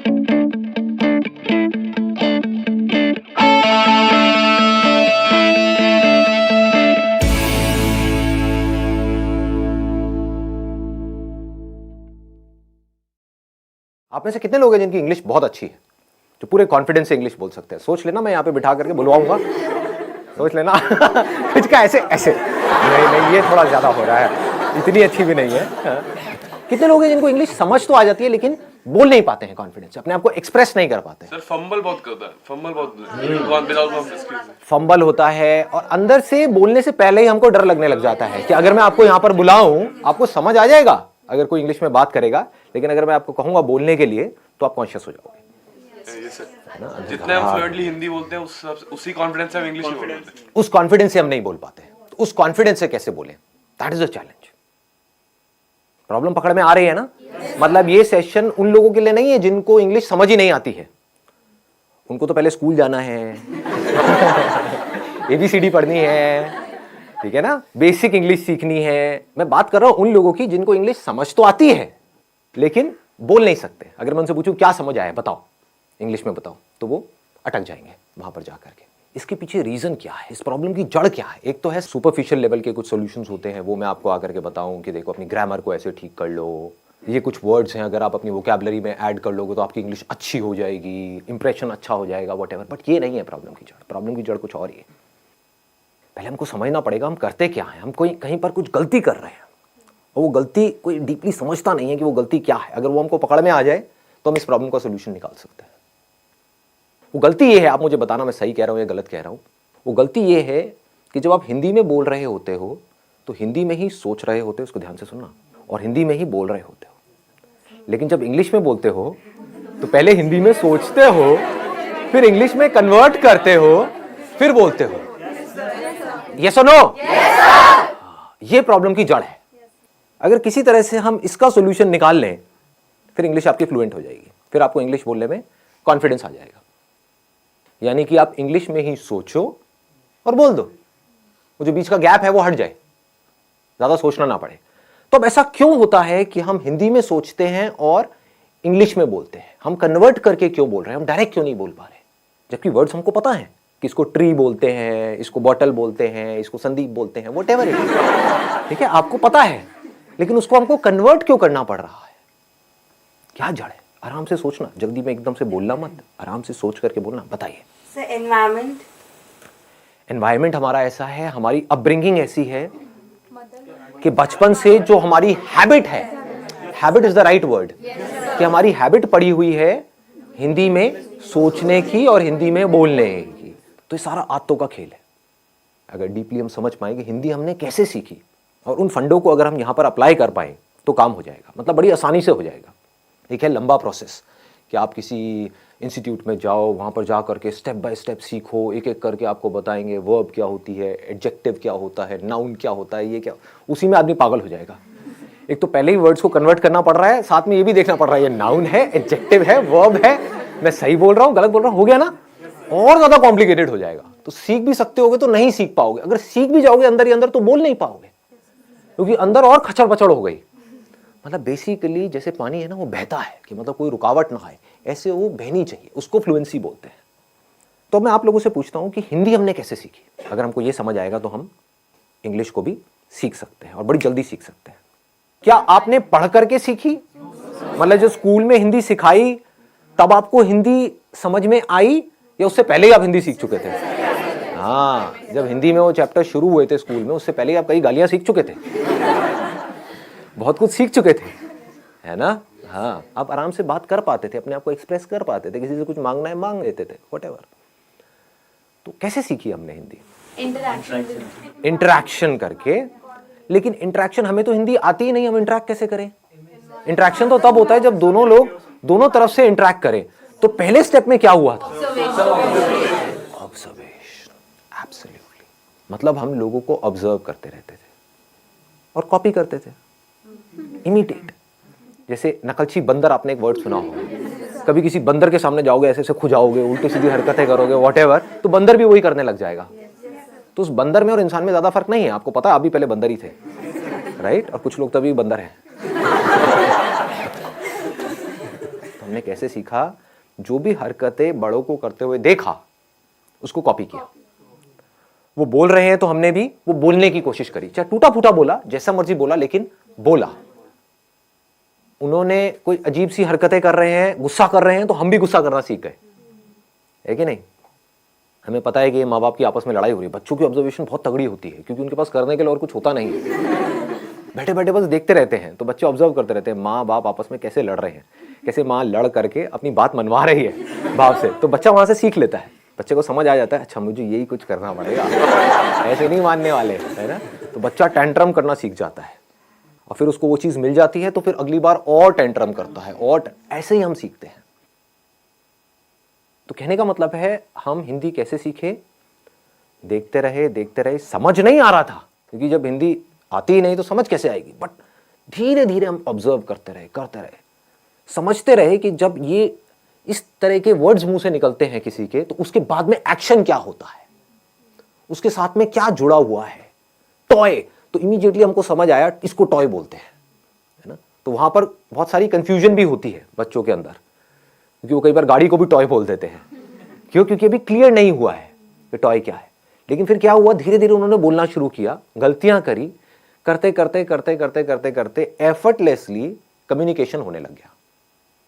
आप में से कितने लोग हैं जिनकी इंग्लिश बहुत अच्छी है, जो पूरे कॉन्फिडेंस से इंग्लिश बोल सकते हैं? सोच लेना, मैं यहाँ पे बिठा करके बुलवाऊंगा, सोच लेना। कुछ का ऐसे ऐसे नहीं, ये थोड़ा ज्यादा हो रहा है, इतनी अच्छी भी नहीं है। कितने लोग हैं जिनको इंग्लिश समझ तो आ जाती है लेकिन बोल नहीं पाते हैं कॉन्फिडेंस से, अपने आप को एक्सप्रेस नहीं कर पाते? सर फंबल बहुत करता है, फंबल बहुत फंबल होता है और अंदर से बोलने से पहले ही हमको डर लगने लग जाता है कि अगर मैं आपको यहाँ पर बुलाऊं आपको समझ आ जाएगा अगर कोई इंग्लिश में बात करेगा, लेकिन अगर मैं आपको कहूंगा बोलने के लिए तो आप कॉन्शियस हो जाओगे। जितने हम फ्लुएंटली हिंदी बोलते हैं उसी कॉन्फिडेंस से हम इंग्लिश में बोलते हैं। उस कॉन्फिडेंस से हम नहीं बोल पाते, तो उस कॉन्फिडेंस से कैसे बोलें? That is the challenge. Problem पकड़ में आ रही है ना? मतलब ये सेशन उन लोगों के लिए नहीं है जिनको इंग्लिश समझ ही नहीं आती है, उनको तो पहले स्कूल जाना है, एबीसीडी पढ़नी है, ठीक है ना, बेसिक इंग्लिश सीखनी है। मैं बात कर रहा हूं उन लोगों की जिनको इंग्लिश समझ तो आती है लेकिन बोल नहीं सकते। अगर मैं उनसे पूछूं क्या समझ आया बताओ, इंग्लिश में बताओ, तो वो अटक जाएंगे वहां पर जाकर के। इसके पीछे रीजन क्या है, इस प्रॉब्लम की जड़ क्या है? एक तो है सुपरफिशियल लेवल के कुछ सॉल्यूशंस होते हैं, वो मैं आपको आकर के बताऊं कि देखो अपनी ग्रामर को ऐसे ठीक कर लो, ये कुछ वर्ड्स हैं अगर आप अपनी वोकैबुलरी में ऐड कर लोगे तो आपकी इंग्लिश अच्छी हो जाएगी, इंप्रेशन अच्छा हो जाएगा, व्हाटएवर। बट ये नहीं है प्रॉब्लम की जड़। प्रॉब्लम की जड़ कुछ और ही है। पहले हमको समझना पड़ेगा हम करते क्या है। हम कोई कहीं पर कुछ गलती कर रहे हैं और वो गलती कोई डीपली समझता नहीं है कि वो गलती क्या है। अगर वो हमको पकड़ में आ जाए तो हम इस प्रॉब्लम का सोल्यूशन निकाल सकते हैं। वो गलती ये है, आप मुझे बताना मैं सही कह रहा हूं या गलत कह रहा हूं। वो गलती ये है कि जब आप हिंदी में बोल रहे होते हो तो हिंदी में ही सोच रहे होते हो, उसको ध्यान से सुनना, और हिंदी में ही बोल रहे होते हो। लेकिन जब इंग्लिश में बोलते हो तो पहले हिंदी में सोचते हो, फिर इंग्लिश में कन्वर्ट करते हो, फिर बोलते हो। यस और नो? ये प्रॉब्लम की जड़ है। अगर किसी तरह से हम इसका सॉल्यूशन निकाल लें फिर इंग्लिश आपकी फ्लुएंट हो जाएगी, फिर आपको इंग्लिश बोलने में कॉन्फिडेंस आ जाएगा। यानी कि आप इंग्लिश में ही सोचो और बोल दो, वो जो बीच का गैप है वो हट जाए, ज्यादा सोचना ना पड़े। तो अब ऐसा क्यों होता है कि हम हिंदी में सोचते हैं और इंग्लिश में बोलते हैं? हम कन्वर्ट करके क्यों बोल रहे हैं? हम डायरेक्ट क्यों नहीं बोल पा रहे? जबकि वर्ड्स हमको पता है कि इसको ट्री बोलते हैं, इसको बॉटल बोलते हैं, इसको संदीप बोलते हैं, व्हाटएवर इट इज, ठीक है, आपको पता है, लेकिन उसको हमको कन्वर्ट क्यों करना पड़ रहा है? क्या जड़ है? आराम से सोचना, जल्दी में एकदम से बोलना मत, आराम से सोच करके बोलना। बताइए सर। एनवायरमेंट हमारा ऐसा है, हमारी अपब्रिंगिंग ऐसी है कि बचपन से जो हमारी हैबिट है, habit is the right word, कि हमारी हैबिट पड़ी हुई है हिंदी में सोचने की और हिंदी में बोलने की। तो ये सारा आदतों का खेल है। अगर डीपली हम समझ पाए कि हिंदी हमने कैसे सीखी और उन फंडों को अगर हम यहां पर अप्लाई कर पाए तो काम हो जाएगा, मतलब बड़ी आसानी से हो जाएगा। एक है लंबा प्रोसेस कि आप किसी इंस्टीट्यूट में जाओ, वहाँ पर जा करके स्टेप बाय स्टेप सीखो, एक एक करके आपको बताएंगे वर्ब क्या होती है, एडजेक्टिव क्या होता है, नाउन क्या होता है, ये क्या, उसी में आदमी पागल हो जाएगा। एक तो पहले ही वर्ड्स को कन्वर्ट करना पड़ रहा है, साथ में ये भी देखना पड़ रहा है ये नाउन है, एडजेक्टिव है, वर्ब है, मैं सही बोल रहा हूँ गलत बोल रहा हूँ, हो गया ना? और ज्यादा कॉम्प्लिकेटेड हो जाएगा। तो सीख भी सकते होगे तो नहीं सीख पाओगे, अगर सीख भी जाओगे अंदर ही अंदर तो बोल नहीं पाओगे, क्योंकि अंदर और खचड़ पचड़ हो गई। मतलब बेसिकली जैसे पानी है ना, वो बहता है कि मतलब कोई रुकावट ना आए, ऐसे वो बहनी चाहिए, उसको फ्लुएंसी बोलते हैं। तो मैं आप लोगों से पूछता हूं कि हिंदी हमने कैसे सीखी? अगर हमको ये समझ आएगा तो हम इंग्लिश को भी सीख सकते हैं और बड़ी जल्दी सीख सकते हैं। क्या आपने पढ़ करके सीखी? मतलब जो स्कूल में हिंदी सिखाई तब आपको हिंदी समझ में आई, या उससे पहले ही आप हिंदी सीख चुके थे? हाँ, जब हिंदी में वो चैप्टर शुरू हुए थे स्कूल में, उससे पहले ही आप कई गालियां सीख चुके थे, बहुत कुछ सीख चुके थे, है ना? हाँ, आप आराम से बात कर पाते थे, अपने आप को एक्सप्रेस कर पाते थे, किसी से कुछ मांगना है मांग लेते थे, व्हाटएवर। तो कैसे सीखी हमने हिंदी? इंटरैक्शन करके। लेकिन इंटरैक्शन, हमें तो हिंदी आती ही नहीं, हम इंटरैक्ट कैसे करें? इंटरैक्शन तो तब होता है जब दोनों लोग दोनों तरफ से इंटरैक्ट करें। तो पहले स्टेप में क्या हुआ था? ऑब्जर्वेशन। एब्सोल्युटली। मतलब हम लोगों को ऑब्जर्व करते रहते थे और कॉपी करते थे, इमिटेट। जैसे नकलची बंदर, आपने एक वर्ड सुना होगा, कभी किसी बंदर के सामने जाओगे, ऐसे ऐसे खुजाओगे, उल्टी सीधी हरकतें करोगे, व्हाटएवर, तो बंदर भी वही करने लग जाएगा। तो उस बंदर में और इंसान में ज्यादा फर्क नहीं है, आपको पता है, आप भी पहले बंदर ही थे, राइट? और कुछ लोग तभी बंदर हैं। तो हमने कैसे सीखा? जो भी हरकतें बड़ों को करते हुए देखा उसको कॉपी किया। वो बोल रहे हैं तो हमने भी वो बोलने की कोशिश करी, चाहे टूटा फूटा बोला, जैसा मर्जी बोला, लेकिन बोला। उन्होंने कोई अजीब सी हरकतें कर रहे हैं, गुस्सा कर रहे हैं, तो हम भी गुस्सा करना सीख गए, है कि नहीं? हमें पता है कि माँ बाप की आपस में लड़ाई हो रही है, बच्चों की ऑब्जर्वेशन बहुत तगड़ी होती है क्योंकि उनके पास करने के लिए और कुछ होता नहीं है। बैठे बैठे बस देखते रहते हैं, तो बच्चे ऑब्जर्व करते रहते हैं माँ बाप आपस में कैसे लड़ रहे हैं, कैसे माँ लड़ करके अपनी बात मनवा रही है बाप से, तो बच्चा वहां से सीख लेता है। बच्चे को समझ आ जाता है, अच्छा मुझे यही कुछ करना पड़ेगा, ऐसे नहीं मानने वाले, है ना? तो बच्चा टेंट्रम करना सीख जाता है और फिर उसको वो चीज मिल जाती है तो फिर अगली बार और टेंट्रम करता है, और ऐसे ही हम सीखते हैं। तो कहने का मतलब है हम हिंदी कैसे सीखे? देखते रहे, समझ नहीं आ रहा था क्योंकि जब हिंदी आती ही नहीं तो समझ कैसे आएगी, बट धीरे धीरे हम ऑब्जर्व करते रहे, समझते रहे कि जब ये इस तरह के वर्ड्स मुंह से निकलते हैं किसी के, तो उसके बाद में एक्शन क्या होता है, उसके साथ में क्या जुड़ा हुआ है। टॉय, तो इमीडिएटली हमको समझ आया इसको टॉय बोलते हैं, है ना? तो वहां पर बहुत सारी कंफ्यूजन भी होती है बच्चों के अंदर, क्योंकि वो कई बार गाड़ी को भी टॉय बोल देते हैं। क्यों? क्योंकि अभी क्लियर नहीं हुआ है कि टॉय क्या है। लेकिन फिर क्या हुआ, धीरे धीरे उन्होंने बोलना शुरू किया, गलतियां करी, करते एफर्टलेसली कम्युनिकेशन होने लग गया,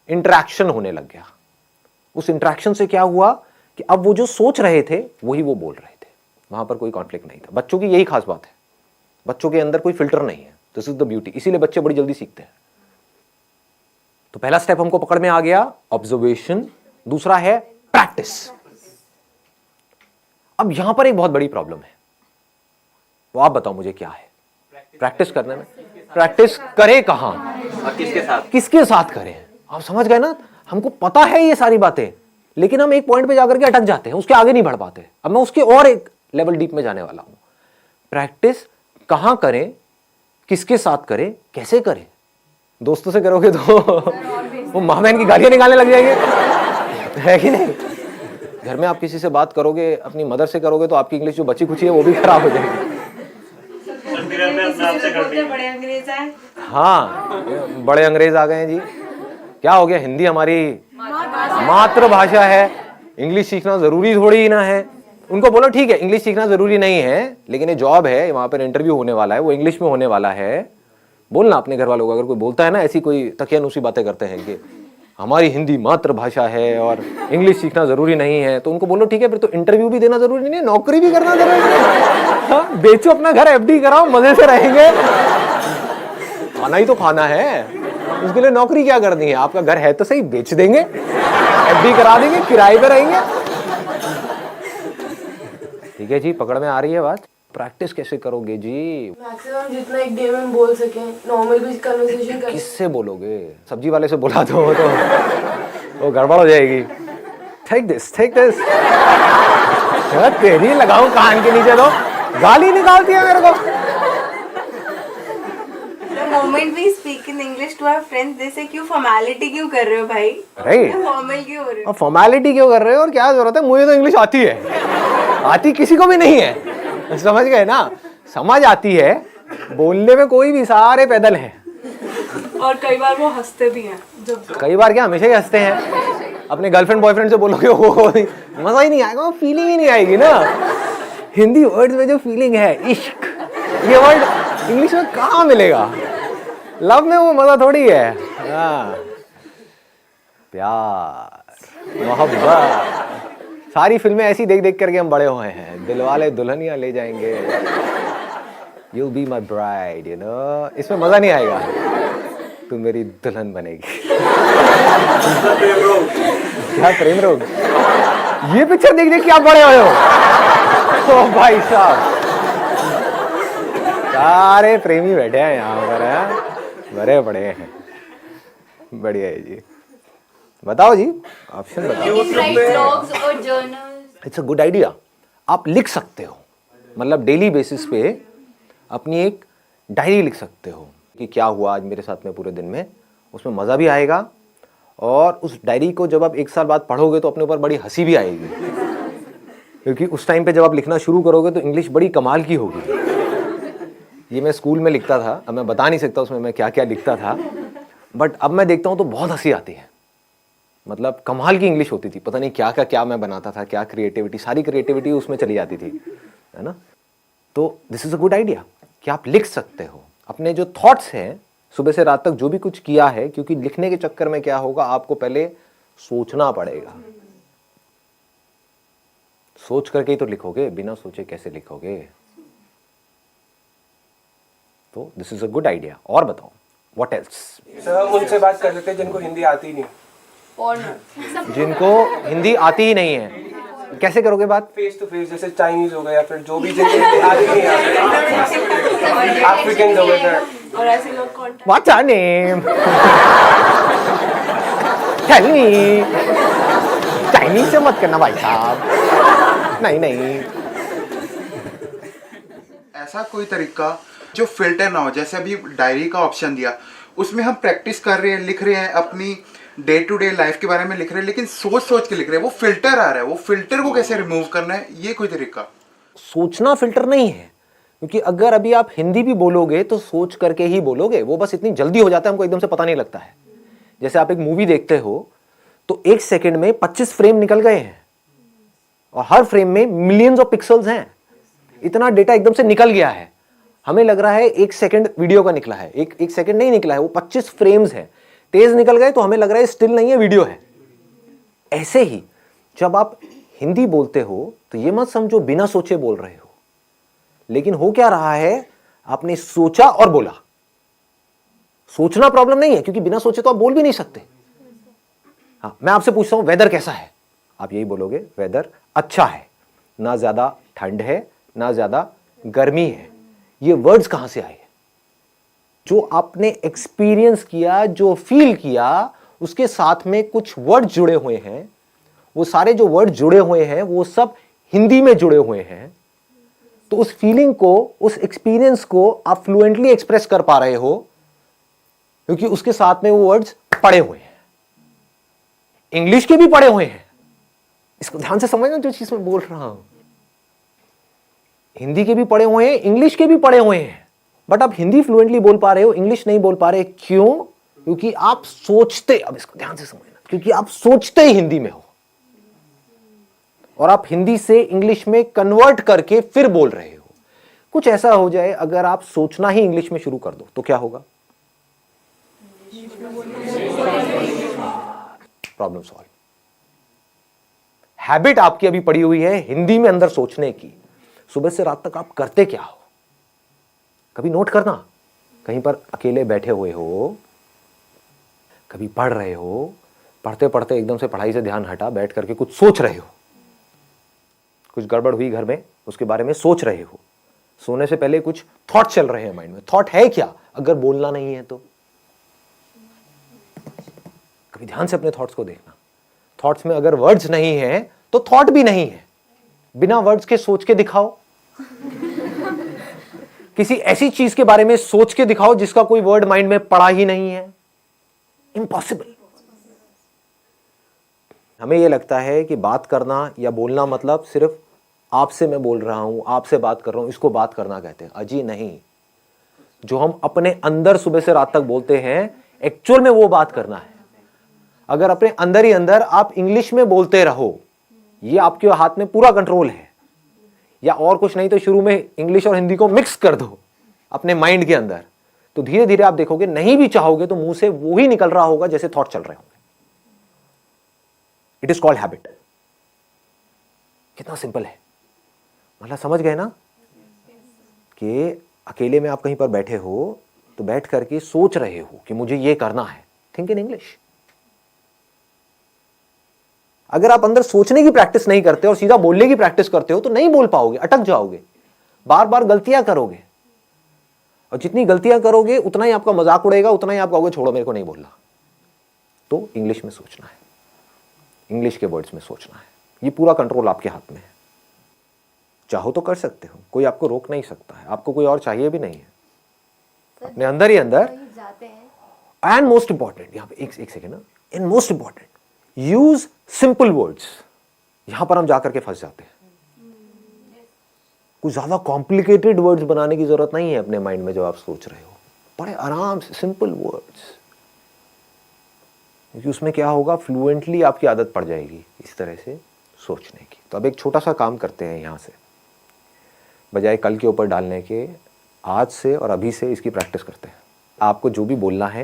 इंटरेक्शन होने लग गया। उस इंटरेक्शन से क्या हुआ कि अब वो जो सोच रहे थे वही वो बोल रहे थे, वहां पर कोई कॉन्फ्लिक्ट नहीं था। बच्चों की यही खास बात है, बच्चों के अंदर कोई फिल्टर नहीं है, दिस इज द ब्यूटी, इसीलिए बच्चे बड़ी जल्दी सीखते हैं। तो पहला स्टेप हमको पकड़ में आ गया, ऑब्जर्वेशन। दूसरा है प्रैक्टिस। अब यहां पर एक बहुत बड़ी प्रॉब्लम है, वो आप बताओ मुझे क्या है? प्रैक्टिस करने में, प्रैक्टिस करे कहां और किसके साथ करें? आप समझ गए ना? हमको पता है ये सारी बातें, लेकिन हम एक पॉइंट पे जाकर के अटक जाते हैं, उसके आगे नहीं बढ़ पाते। अब मैं उसके और एक लेवल डीप में जाने वाला हूं। प्रैक्टिस कहां करें, किसके साथ करें, कैसे करें? दोस्तों से करोगे तो वो माँ बहन की गालियां निकालने लग जाएंगे, है कि नहीं? घर में आप किसी से बात करोगे, अपनी मदर से करोगे, तो आपकी इंग्लिश जो बची खुची है वो भी खराब हो जाएगी। बड़े अंग्रेज आए। हाँ, बड़े अंग्रेज आ गए हैं जी। क्या हो गया? हिंदी हमारी मातृभाषा है, इंग्लिश सीखना जरूरी थोड़ी ही ना है। उनको बोलो ठीक है इंग्लिश सीखना जरूरी नहीं है, लेकिन ये जॉब है, वहां पर इंटरव्यू होने वाला है, वो इंग्लिश में होने वाला है। बोलना अपने घर वालों को, अगर कोई बोलता है ना ऐसी कोई तकियानुसी बातें करते हैं कि हमारी हिंदी मातृभाषा है और इंग्लिश सीखना जरूरी नहीं है, तो उनको बोलो ठीक है फिर तो इंटरव्यू भी देना जरूरी नहीं है, नौकरी भी करना जरूरी नहीं है। हाँ, बेचो अपना घर, एफडी कराओ, मजे से रहेंगे। खाना ही तो खाना है, उसके लिए नौकरी क्या करनी है? आपका घर है तो सही, बेच देंगे, एफडी करा देंगे, किराए पे रहेंगे। ठीक है जी, पकड़ में आ रही है बात? प्रैक्टिस कैसे करोगे जी? मैक्सिमम जितना एक डे में बोल सके, नॉर्मल भी कन्वर्सेशन कर। किससे बोलोगे? सब्जी वाले से बोला तो वो गड़बड़ हो जाएगी। टेक दिस तेरी लगाऊं कान के नीचे, तो गाली निकालती है मेरे को। The moment we speak in English to our friends, they say क्यों फॉर्मेलिटी क्यों कर रहे हो भाई? राइट, फॉर्मल क्यों हो रहे हो? फॉर्मेलिटी क्यों कर रहे हो और क्या जरूरत है? मुझे तो इंग्लिश आती है, आती किसी को भी नहीं है, समझ गए ना? समझ आती है, बोलने में कोई भी, सारे पैदल हैं। और कई बार वो हंसते भी हैं। जब कई बार क्या, हमेशा ही हंसते हैं। अपने गर्लफ्रेंड बॉयफ्रेंड से बोलोगे वो मजा ही नहीं आएगा, फीलिंग ही नहीं आएगी ना। हिंदी वर्ड्स में जो फीलिंग है, इश्क, ये वर्ड इंग्लिश में कहाँ मिलेगा? लव में वो मजा थोड़ी है। हाँ, प्यार, मोहब्बत, सारी फिल्में ऐसी देख देख करके हम बड़े हुए हैं। दिलवाले दुल्हनिया ले जाएंगे, You'll be my bride, you know? इसमें मजा नहीं आएगा, तू मेरी दुल्हन बनेगी। क्या प्रेम रोग? ये पिक्चर देख देख के आप बड़े हुए हो। ओ भाई साहब, सारे प्रेमी बैठे हैं यहाँ पर, हैं बड़े बड़े हैं। बढ़िया है जी। बताओ जी, ऑप्शन बताओ। It's a good idea. आप लिख सकते हो, मतलब डेली बेसिस पे अपनी एक डायरी लिख सकते हो कि क्या हुआ आज मेरे साथ में पूरे दिन में। उसमें मज़ा भी आएगा, और उस डायरी को जब आप एक साल बाद पढ़ोगे तो अपने ऊपर बड़ी हंसी भी आएगी, क्योंकि उस टाइम पे जब आप लिखना शुरू करोगे तो इंग्लिश बड़ी कमाल की होगी। ये मैं स्कूल में लिखता था, अब मैं बता नहीं सकता उसमें मैं क्या क्या लिखता था, बट अब मैं देखता हूँ तो बहुत हंसी आती है। मतलब कमाल की इंग्लिश होती थी, पता नहीं क्या का क्या मैं बनाता था, क्या क्रिएटिविटी, सारी क्रिएटिविटी उसमें चली जाती थी, है ना। तो this is a good idea कि आप लिख सकते हो अपने जो थॉट्स हैं, सुबह से रात तक जो भी कुछ किया है, क्योंकि लिखने के चक्कर में क्या होगा, आपको पहले सोचना पड़ेगा। सोच करके ही तो लिखोगे, बिना सोचे कैसे लिखोगे। तो this is a good idea. और बताओ व्हाट एल्स। सर हम उनसे बात कर लेते हैं जिनको हिंदी आती ही नहीं। जिनको हिंदी आती ही नहीं है, कैसे करोगे बात? फेस टू फेस, जैसे चाइनीज हो गए या फिर जो भी जिनको हिंदी आती नहीं है, अफ्रीकन हो गए। और ऐसे लोग contact What's your name? Tell me. Chinese से मत करना भाई साहब, नहीं नहीं। ऐसा कोई तरीका जो फिल्टर ना हो, जैसे अभी डायरी का ऑप्शन दिया, उसमें हम प्रैक्टिस कर रहे हैं, लिख रहे हैं, अपनी डे टू डे लाइफ के बारे में लिख रहे हैं, लेकिन सोच सोच के लिख रहे हैं, वो फिल्टर आ रहा है, वो फिल्टर को कैसे रिमूव करना है, ये कोई तरीका? सोचना फिल्टर नहीं है, क्योंकि अगर अभी आप हिंदी भी बोलोगे तो सोच करके ही बोलोगे, वो बस इतनी जल्दी हो जाता है, हमको एकदम से पता नहीं लगता है। जैसे आप एक मूवी देखते हो तो एक सेकंड में 25 फ्रेम निकल गए हैं, और हर फ्रेम में मिलियंस ऑफ पिक्सल्स हैं, इतना डेटा एकदम से निकल गया है। हमें लग रहा है एक सेकंड वीडियो का निकला है, एक सेकंड नहीं निकला है, वो 25 फ्रेम्स है, तेज निकल गए तो हमें लग रहा है स्टिल नहीं है, वीडियो है। ऐसे ही जब आप हिंदी बोलते हो तो ये मत समझो बिना सोचे बोल रहे हो, लेकिन हो क्या रहा है, आपने सोचा और बोला। सोचना प्रॉब्लम नहीं है, क्योंकि बिना सोचे तो आप बोल भी नहीं सकते। हाँ, मैं आपसे पूछता हूं वेदर कैसा है, आप यही बोलोगे वेदर अच्छा है, ना ज्यादा ठंड है ना ज्यादा गर्मी है। ये वर्ड्स कहां से आए? जो आपने एक्सपीरियंस किया, जो फील किया, उसके साथ में कुछ वर्ड जुड़े हुए हैं। वो सारे जो वर्ड जुड़े हुए हैं वो सब हिंदी में जुड़े हुए हैं। तो उस फीलिंग को, उस एक्सपीरियंस को आप फ्लुएंटली एक्सप्रेस कर पा रहे हो, क्योंकि उसके साथ में वो वर्ड्स पड़े हुए हैं। इंग्लिश के भी पड़े हुए हैं, इसको ध्यान से समझना जो चीज मैं बोल रहा हूं। हिंदी के भी पढ़े हुए हैं, इंग्लिश के भी पढ़े हुए हैं, बट आप हिंदी फ्लुएंटली बोल पा रहे हो, इंग्लिश नहीं बोल पा रहे। क्यों? क्योंकि आप सोचते, अब इसको ध्यान से समझना, क्योंकि आप सोचते ही हिंदी में हो, और आप हिंदी से इंग्लिश में कन्वर्ट करके फिर बोल रहे हो। कुछ ऐसा हो जाए, अगर आप सोचना ही इंग्लिश में शुरू कर दो तो क्या होगा? Problem solve. हैबिट आपकी अभी पड़ी हुई है हिंदी में अंदर सोचने की। सुबह से रात तक आप करते क्या हो? कभी नोट करना, कहीं पर अकेले बैठे हुए हो, कभी पढ़ रहे हो, पढ़ते पढ़ते एकदम से पढ़ाई से ध्यान हटा, बैठ करके कुछ सोच रहे हो, कुछ गड़बड़ हुई घर में, उसके बारे में सोच रहे हो, सोने से पहले कुछ थॉट चल रहे हैं माइंड में। थॉट है क्या अगर बोलना नहीं है तो? कभी ध्यान से अपने थॉट्स को देखना। थॉट्स में अगर वर्ड्स नहीं है तो थॉट भी नहीं है। बिना वर्ड्स के सोच के दिखाओ, किसी ऐसी चीज के बारे में सोच के दिखाओ जिसका कोई वर्ड माइंड में पड़ा ही नहीं है। इम्पॉसिबल। हमें यह लगता है कि बात करना या बोलना मतलब सिर्फ आपसे मैं बोल रहा हूं, आपसे बात कर रहा हूं, इसको बात करना कहते हैं। अजी नहीं, जो हम अपने अंदर सुबह से रात तक बोलते हैं, एक्चुअल में वो बात करना है। अगर अपने अंदर ही अंदर आप इंग्लिश में बोलते रहो, ये आपके हाथ में पूरा कंट्रोल है, या और कुछ नहीं तो शुरू में इंग्लिश और हिंदी को मिक्स कर दो अपने माइंड के अंदर, तो धीरे धीरे आप देखोगे, नहीं भी चाहोगे तो मुंह से वो ही निकल रहा होगा जैसे थॉट चल रहे होंगे। It is called habit. कितना सिंपल है, मतलब समझ गए ना कि अकेले में आप कहीं पर बैठे हो तो बैठ करके सोच रहे हो कि मुझे ये करना है। Think in English. अगर आप अंदर सोचने की प्रैक्टिस नहीं करते और सीधा बोलने की प्रैक्टिस करते हो तो नहीं बोल पाओगे, अटक जाओगे, बार बार गलतियां करोगे, और जितनी गलतियां करोगे उतना ही आपका मजाक उड़ेगा, उतना ही आप कहोगे छोड़ो मेरे को नहीं बोलना। तो इंग्लिश में सोचना है, इंग्लिश के वर्ड्स में सोचना है। ये पूरा कंट्रोल आपके हाथ में है। चाहो तो कर सकते हो, कोई आपको रोक नहीं सकता है, आपको कोई और चाहिए भी नहीं है, अपने अंदर ही अंदर। एंड मोस्ट इंपॉर्टेंट, यहां पे एक सेकेंड ना, in most important, use simple words. यहां पर हम जाकर के फंस जाते हैं। कुछ ज्यादा कॉम्प्लिकेटेड वर्ड्स बनाने की जरूरत नहीं है अपने माइंड में जो आप सोच रहे हो। बड़े आराम से सिंपल वर्ड्स। क्योंकि उसमें क्या होगा, फ्लुएंटली आपकी आदत पड़ जाएगी इस तरह से सोचने की। तो अब एक छोटा सा काम करते हैं यहाँ से, बजाय कल के ऊपर डालने के, आज से और अभी से इसकी प्रैक्टिस करते हैं। आपको जो भी बोलना है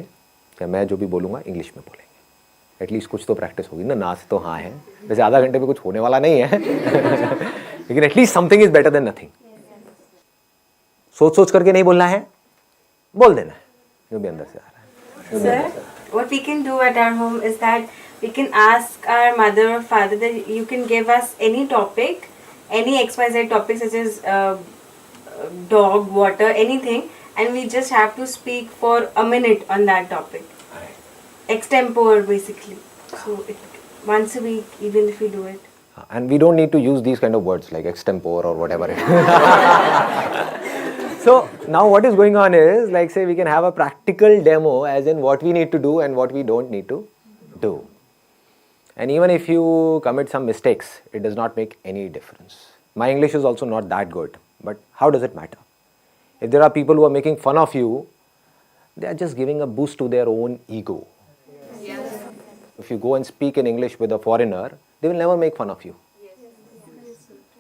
या मैं जो भी बोलूँगा इंग्लिश में बोलेंगे, एटलीस्ट कुछ तो प्रैक्टिस होगी ना से तो हाँ है, वैसे आधा घंटे में कुछ होने वाला नहीं है लेकिन at least something is better than nothing. सोच सोच करके नहीं बोलना है, बोल देना है जो भी अंदर से आ रहा है। Sir, what we can do at our home is that we can ask our mother or father that you can give us any topic, any XYZ topic such as dog, water, anything, and we just have to speak for a minute on that topic. Extempore basically. So once a week, even if we do it. And we don't need to use these kind of words like extempore or whatever it is. So now what is going on is, like say we can have a practical demo as in what we need to do and what we don't need to do. And even if you commit some mistakes, it does not make any difference. My English is also not that good, but how does it matter? If there are people who are making fun of you, they are just giving a boost to their own ego. If you go and speak in English with a foreigner, they will never make fun of you.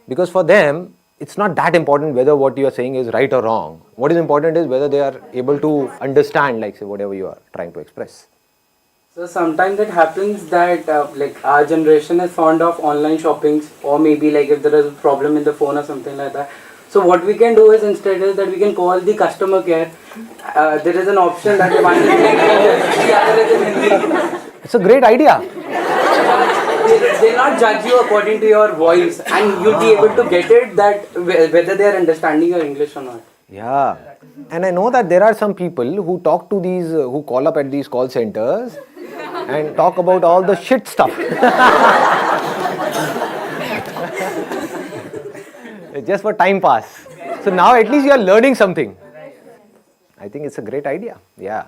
Because for them, it's not that important whether what you are saying is right or wrong. What is important is whether they are able to understand, like say, whatever you are trying to express. So sometimes it happens that like our generation is fond of online shoppings, or maybe like if there is a problem in the phone or something like that. So what we can do is instead is that we can call the customer care. There is an option that one is in English, the other is in Hindi. It's a great idea. They'll not judge you according to your voice, and you'll be able to get it that whether they are understanding your English or not. Yeah. And I know that there are some people who talk to these, who call up at these call centers and talk about all the shit stuff. Just for time pass. So now at least you are learning something. I think it's a great idea. Yeah.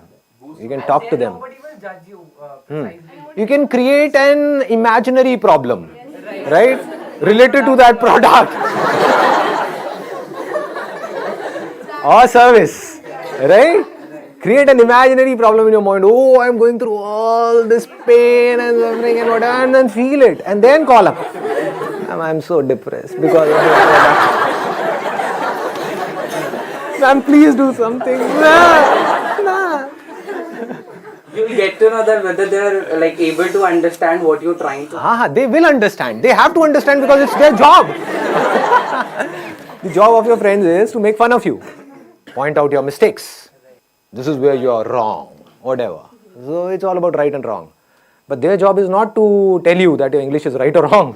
You can talk to them. Nobody will judge you. You can create an imaginary problem, right? Related to that product or service, right? Create an imaginary problem in your mind. Oh, I'm going through all this pain and suffering and whatever, and then feel it, and then call up. I'm so depressed because of this product. Ma'am, please do something. Nah. You'll get to know that whether they are like able to understand what you're trying to. They will understand. They have to understand because it's their job. The job of your friends is to make fun of you, point out your mistakes. This is where you are wrong, whatever. So it's all about right and wrong. But their job is not to tell you that your English is right or wrong.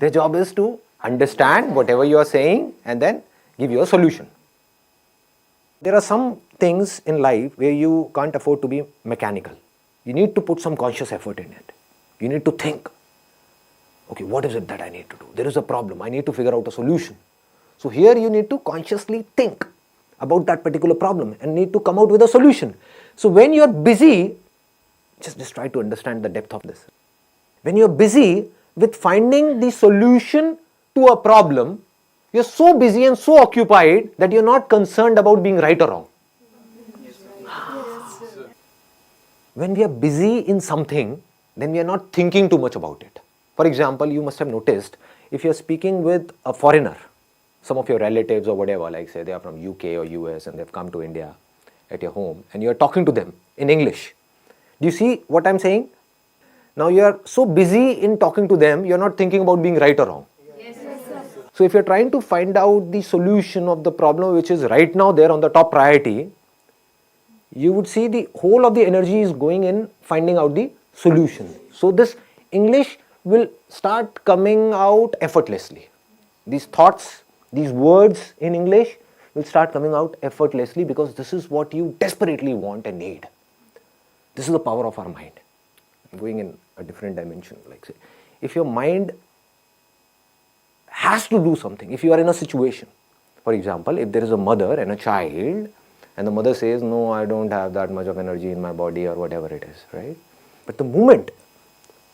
Their job is to understand whatever you are saying and then give you a solution. There are some things in life where you can't afford to be mechanical. You need to put some conscious effort in it. You need to think, okay, what is it that I need to do? There is a problem. I need to figure out a solution. So here you need to consciously think about that particular problem and need to come out with a solution. So when you are busy, just try to understand the depth of this. When you are busy with finding the solution to a problem, you're so busy and so occupied that you're not concerned about being right or wrong. When we are busy in something, then we are not thinking too much about it. For example, you must have noticed, if you're speaking with a foreigner, some of your relatives or whatever, like say they are from UK or US and they've come to India at your home, and you're talking to them in English. Do you see what I'm saying? Now you're so busy in talking to them, you're not thinking about being right or wrong. So if you're trying to find out the solution of the problem which is right now there on the top priority, you would see the whole of the energy is going in finding out the solution. So this English will start coming out effortlessly. These thoughts, these words in English will start coming out effortlessly because this is what you desperately want and need. This is the power of our mind. I'm going in a different dimension. Like say, if your mind has to do something, if you are in a situation, for example, if there is a mother and a child, and the mother says, no, I don't have that much of energy in my body or whatever it is, right? But the moment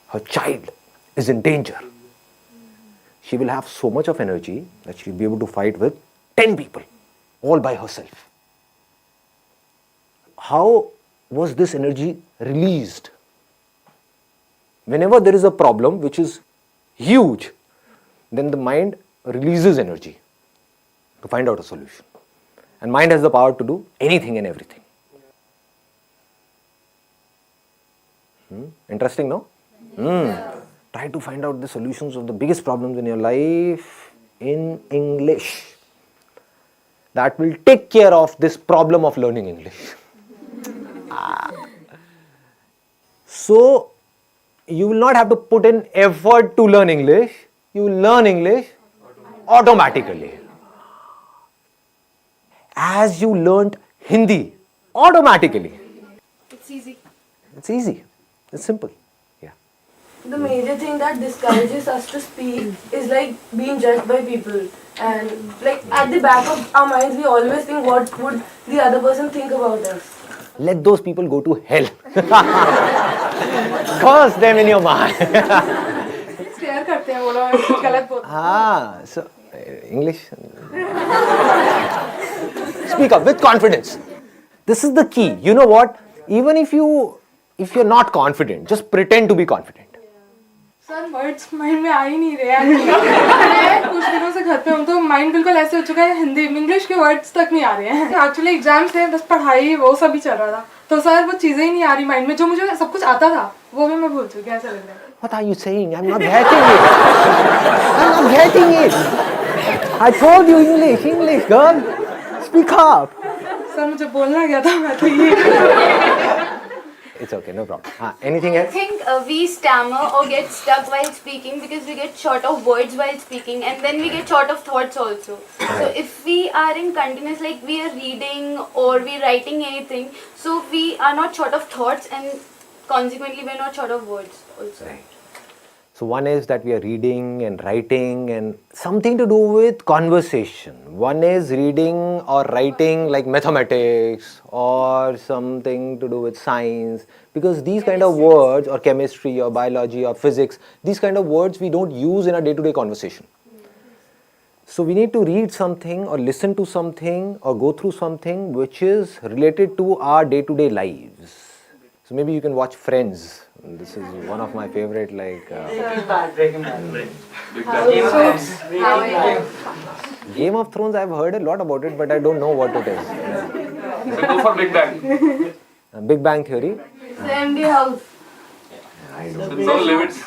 her child is in danger, she will have so much of energy that she will be able to fight with 10 people, all by herself. How was this energy released? Whenever there is a problem which is huge, then the mind releases energy to find out a solution. And mind has the power to do anything and everything. Interesting, no? Try to find out the solutions of the biggest problems in your life in English. That will take care of this problem of learning English. So, you will not have to put in effort to learn English. You will learn English automatically. As you learnt Hindi automatically. It's easy. It's easy. It's simple. Yeah. The major thing that discourages us to speak is like being judged by people. And like at the back of our minds, we always think what would the other person think about us. Let those people go to hell. Curse them in your mind. Stare करते हैं वो लोग गलत बोलते So English. Speak up with confidence. This is the key. You know what? Even if you're not confident, just pretend to be confident. Sir words mind में आ ही नहीं रहे हैं कुछ दिनों से घर पे हूँ तो माइंड बिल्कुल ऐसे हो चुका है हिंदी इंग्लिश के वर्ड्स तक नहीं आ रहे हैं एक्चुअली एग्जाम्स थे बस पढ़ाई वो सब ही चल रहा था तो सर वो चीज़ें ही नहीं आ रही माइंड में जो मुझे सब कुछ आता था वो भी मैं भूल चुकी ऐसा लग रहा है What are you saying? I'm not getting it. I'm not getting it. I told you English, girl. Speak up. Sir मुझे बोलना क्या था मैं तो ये It's okay, no problem. Anything I else? think we stammer or get stuck while speaking because we get short of words while speaking and then we get short of thoughts also. So if we are in continuous, like we are reading or we writing anything, so we are not short of thoughts and consequently we are not short of words also. Right. So one is that we are reading and writing and something to do with conversation. One is reading or writing like mathematics or something to do with science, because these kind of words, or chemistry or biology or physics, these kind of words we don't use in our day-to-day conversation. So we need to read something or listen to something or go through something which is related to our day-to-day lives. So maybe you can watch Friends. This is one of my favorite, like Game of Thrones. I've heard a lot about it, but I don't know what it is. Go for Big Bang. Big Bang Theory. MD House. No limits.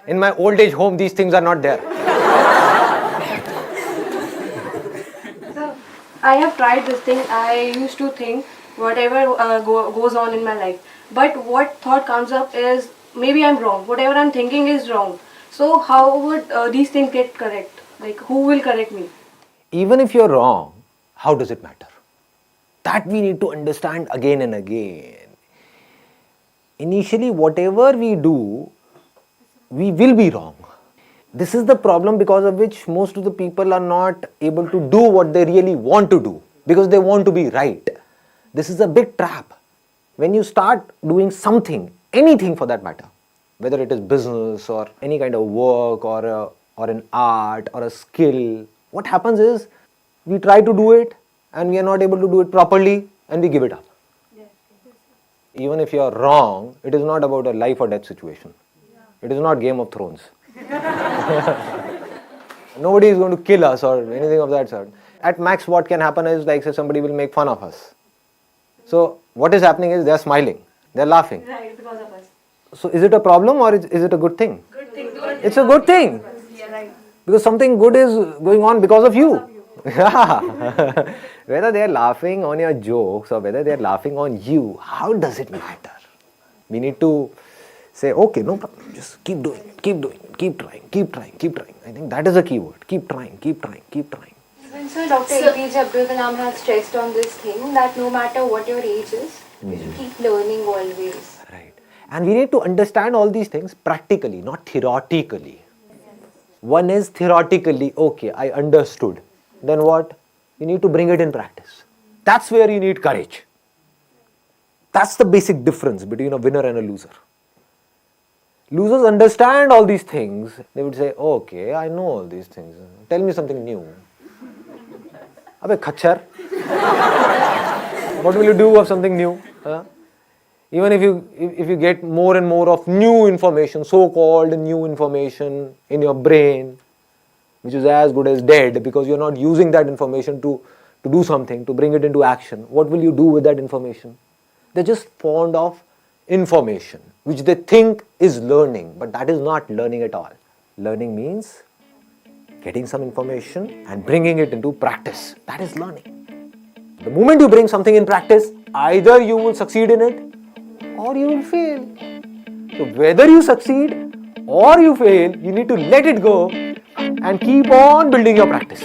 In my old age home, these things are not there. I have tried this thing. I used to think whatever goes on in my life. But what thought comes up is maybe I'm wrong. Whatever I'm thinking is wrong. So how would these things get correct? Like who will correct me? Even if you're wrong, how does it matter? That we need to understand again and again. Initially, whatever we do, we will be wrong. This is the problem because of which most of the people are not able to do what they really want to do because they want to be right. This is a big trap. When you start doing something, anything for that matter, whether it is business or any kind of work or an art or a skill, what happens is we try to do it and we are not able to do it properly and we give it up. Even if you are wrong, it is not about a life or death situation. It is not Game of Thrones. Nobody is going to kill us or anything of that sort. At max, what can happen is, like, say, somebody will make fun of us. So what is happening is they are smiling, they are laughing. Right, because of us. So is it a problem or is it a good thing? Good thing. It's a good thing. Yeah, right. Because something good is going on because of you. Yeah. Whether they are laughing on your jokes or whether they are laughing on you, how does it matter? We need to say, okay, no problem, just keep doing it, keep doing it, keep trying, keep trying, keep trying. I think that is a key word. Keep trying, keep trying, keep trying. Sir, Dr. APJ Abdul Kalam has stressed on this thing that no matter what your age is, you should keep learning always. Right. And we need to understand all these things practically, not theoretically. One is theoretically, okay, I understood. Then what? You need to bring it in practice. That's where you need courage. That's the basic difference between a winner and a loser. Losers understand all these things. They would say, okay, I know all these things. Tell me something new. Abhe khachar. What will you do of something new? Even if you get more and more of new information, so-called new information in your brain, which is as good as dead because you're not using that information to do something, to bring it into action, what will you do with that information? They're just fond of information, which they think is learning, but that is not learning at all. Learning means getting some information and bringing it into practice. That is learning. The moment you bring something in practice, either you will succeed in it or you will fail. So whether you succeed or you fail, you need to let it go and keep on building your practice.